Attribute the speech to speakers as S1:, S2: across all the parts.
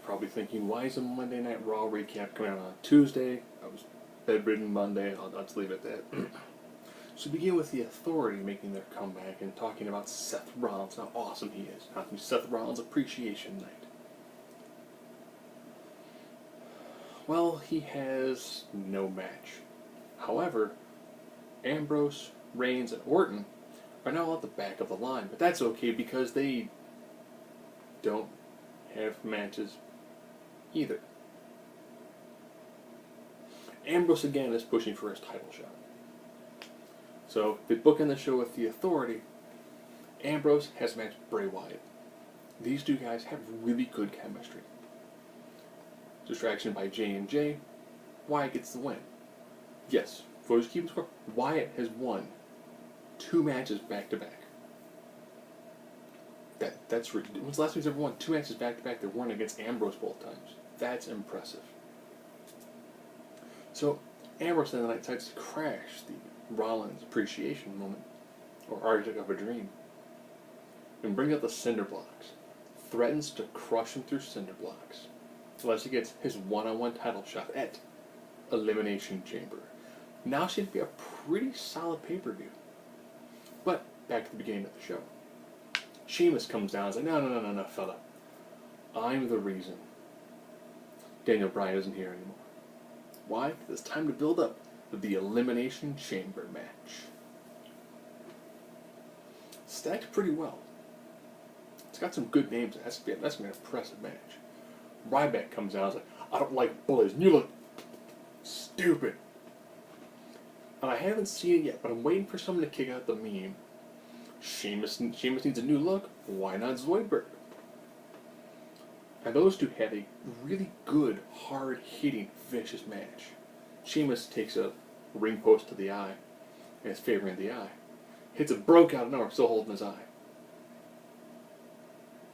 S1: probably thinking, why is a Monday Night Raw recap coming out on Tuesday? I was bedridden Monday. I'll just leave it at that. So begin with the Authority making their comeback and talking about Seth Rollins, how awesome he is. How Seth Rollins Appreciation Night. Well, he has no match. However, Ambrose, Reigns, and Orton are now at the back of the line, but that's okay because they don't have matches either. Ambrose again is pushing for his title shot. So they book in the show with the Authority. Ambrose has matched Bray Wyatt. These two guys have really good chemistry. Distraction by J&J. Wyatt gets the win. Yes, for those keeping score, Wyatt has won 2 matches back to back. That's ridiculous. When's the last time he's ever won 2 matches back to back that weren't against Ambrose both times? That's impressive. So Ambrose then decides to crash the Rollins Appreciation Moment, or Arctic of a Dream, and brings out the cinder blocks. Threatens to crush him through cinder blocks, unless he gets his one-on-one title shot at Elimination Chamber. Now should be a pretty solid pay-per-view. But back to the beginning of the show. Sheamus comes down and says, no, fella. I'm the reason Daniel Bryan isn't here anymore. Why? Because it's time to build up the Elimination Chamber match. Stacked pretty well. It's got some good names. That's going to be an impressive match. Ryback comes down and says, I don't like bullies, and you look stupid. And I haven't seen it yet, but I'm waiting for someone to kick out the meme. Sheamus needs a new look. Why not Zoidberg? And those two had a really good, hard-hitting, vicious match. Sheamus takes a ring post to the eye, and is favoring the eye. Hits a broke out of nowhere, still holding his eye.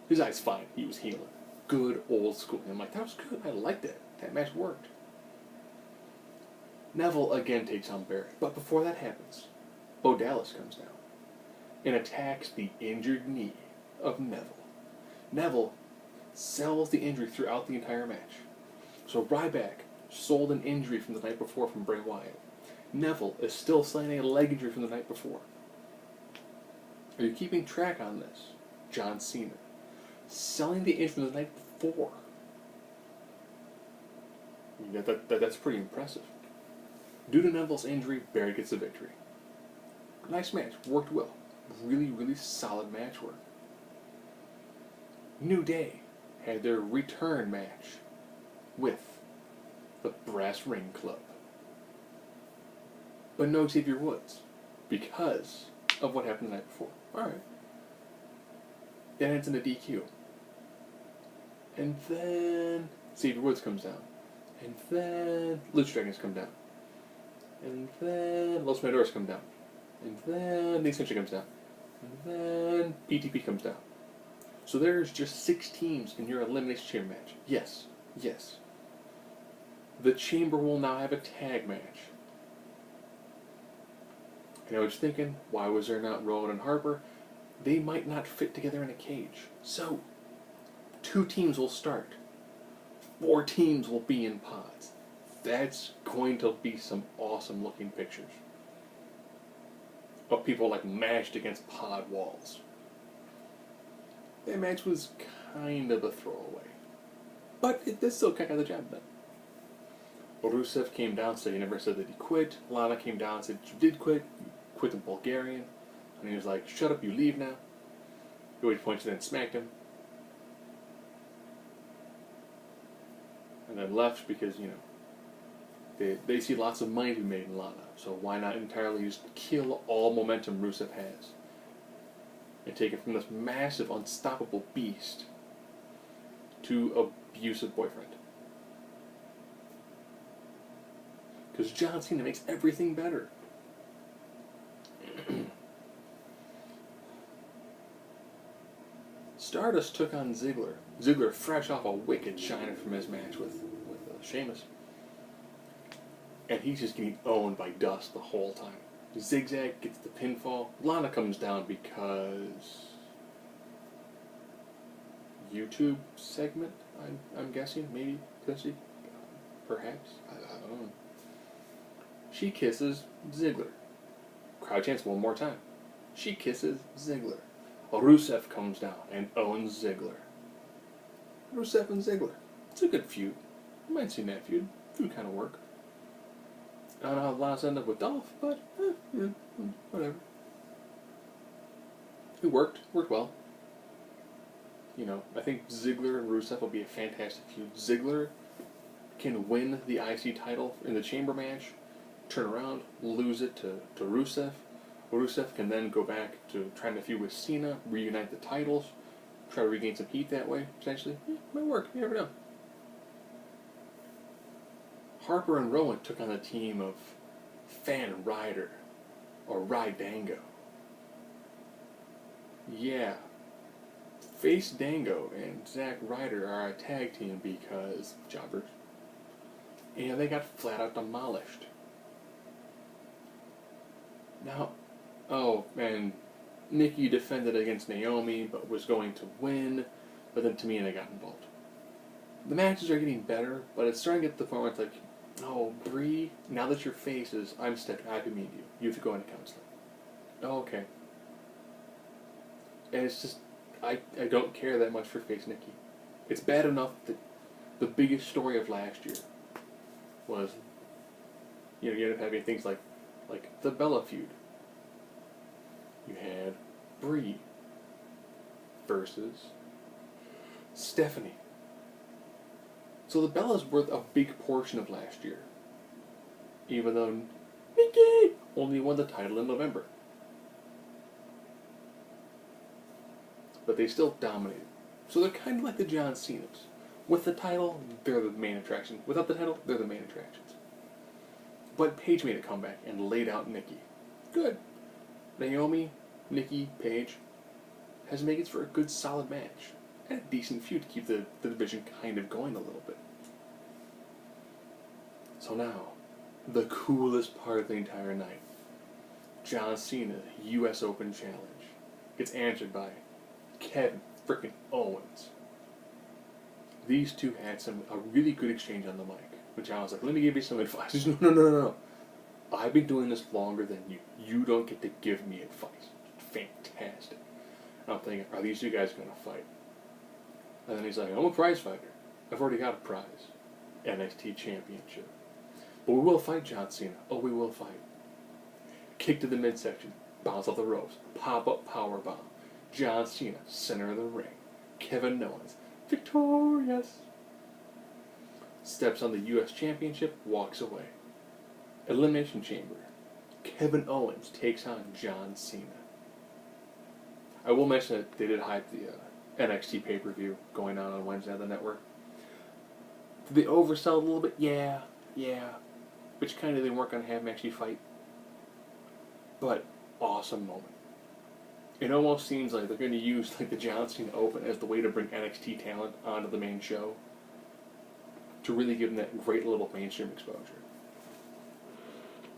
S1: His eye's fine. He was healing. Good old school. And I'm like, that was good. I liked that. That match worked. Neville again takes on Barrett. But before that happens, Bo Dallas comes down and attacks the injured knee of Neville. Neville sells the injury throughout the entire match. So Ryback sold an injury from the night before from Bray Wyatt. Neville is still selling a leg injury from the night before. Are you keeping track on this? John Cena selling the injury from the night before. That's pretty impressive. Due to Neville's injury, Barrett gets the victory. Nice match. Worked well. Really, really solid match work. New Day had their return match with the Brass Ring Club. But no Xavier Woods, because of what happened the night before. Alright. That ends in a DQ. And then Xavier Woods comes down. And then Lucha Dragons come down. And then Los Matadores come down. And then the Ascension comes down. And then PTP comes down. So there's just 6 teams in your Elimination Chamber match. Yes. Yes. The Chamber will now have a tag match. I know what you're thinking. Why was there not Rowan and Harper? They might not fit together in a cage. So, 2 teams will start. 4 teams will be in pods. That's going to be some awesome looking pictures of people like mashed against pod walls. That match was kind of a throwaway, but it still kind of got the job done. Rusev came down, said he never said that he quit. Lana came down and said, you did quit. You quit in Bulgarian. And he was like, shut up, you leave now. He always pointed and smacked him. And then left because, you know, they see lots of money to be made in Lana. So why not entirely just kill all momentum Rusev has? And take it from this massive, unstoppable beast to abusive boyfriend. Because John Cena makes everything better. Stardust took on Ziggler. Ziggler fresh off a wicked shiner from his match with Sheamus. And he's just getting owned by Dust the whole time. Zigzag gets the pinfall. Lana comes down because YouTube segment. I'm guessing, maybe, potentially, perhaps. I don't know. She kisses Ziggler. Crowd chants one more time. She kisses Ziggler. Rusev comes down and owns Ziggler. Rusev and Ziggler. It's a good feud. You might see that feud. Feud kind of work. I don't know how the last end up with Dolph, but whatever. It worked. Worked well. You know, I think Ziggler and Rusev will be a fantastic feud. Ziggler can win the IC title in the Chamber match, turn around, lose it to Rusev. Rusev can then go back to trying to feud with Cena, reunite the titles, try to regain some heat that way, potentially. Might work. You never know. Harper and Rowan took on the team of Fan Ryder, or Rydango. Yeah. Face Dango and Zack Ryder are a tag team because jobbers. And they got flat out demolished. Now, and Nikki defended against Naomi, but was going to win, but then Tamina got involved. The matches are getting better, but it's starting to get to the point where it's like, oh, Brie, now that your face is, I'm stepping, I can meet you. You have to go into counseling. Oh, okay. And it's just, I don't care that much for face Nikki. It's bad enough that the biggest story of last year was, you end up having things like the Bella feud. You had Brie versus Stephanie. So the Bellas were a big portion of last year. Even though Nikki only won the title in November. But they still dominated. So they're kind of like the John Cenas. With the title, they're the main attraction. Without the title, they're the main attractions. But Paige made a comeback and laid out Nikki. Good. Naomi, Nikki, Paige has to make it for a good, solid match. And a decent feud to keep the division kind of going a little bit. So now, the coolest part of the entire night. John Cena, U.S. Open Challenge, gets answered by Kevin frickin' Owens. These two had a really good exchange on the mic. But John was like, let me give you some advice. He says, no. I've been doing this longer than you. You don't get to give me advice. Fantastic. And I'm thinking, are these two guys going to fight? And then he's like, I'm a prize fighter. I've already got a prize. NXT Championship. But we will fight John Cena. Oh, we will fight. Kick to the midsection. Bounce off the ropes. Pop-up powerbomb. John Cena, center of the ring. Kevin Owens, victorious. Steps on the U.S. Championship, walks away. Elimination Chamber. Kevin Owens takes on John Cena. I will mention that they did hype the NXT pay-per-view going on Wednesday on the network. Did they oversell a little bit? Yeah. Which kind of they weren't going to have them actually fight. But awesome moment. It almost seems like they're going to use the John Cena Open as the way to bring NXT talent onto the main show to really give them that great little mainstream exposure.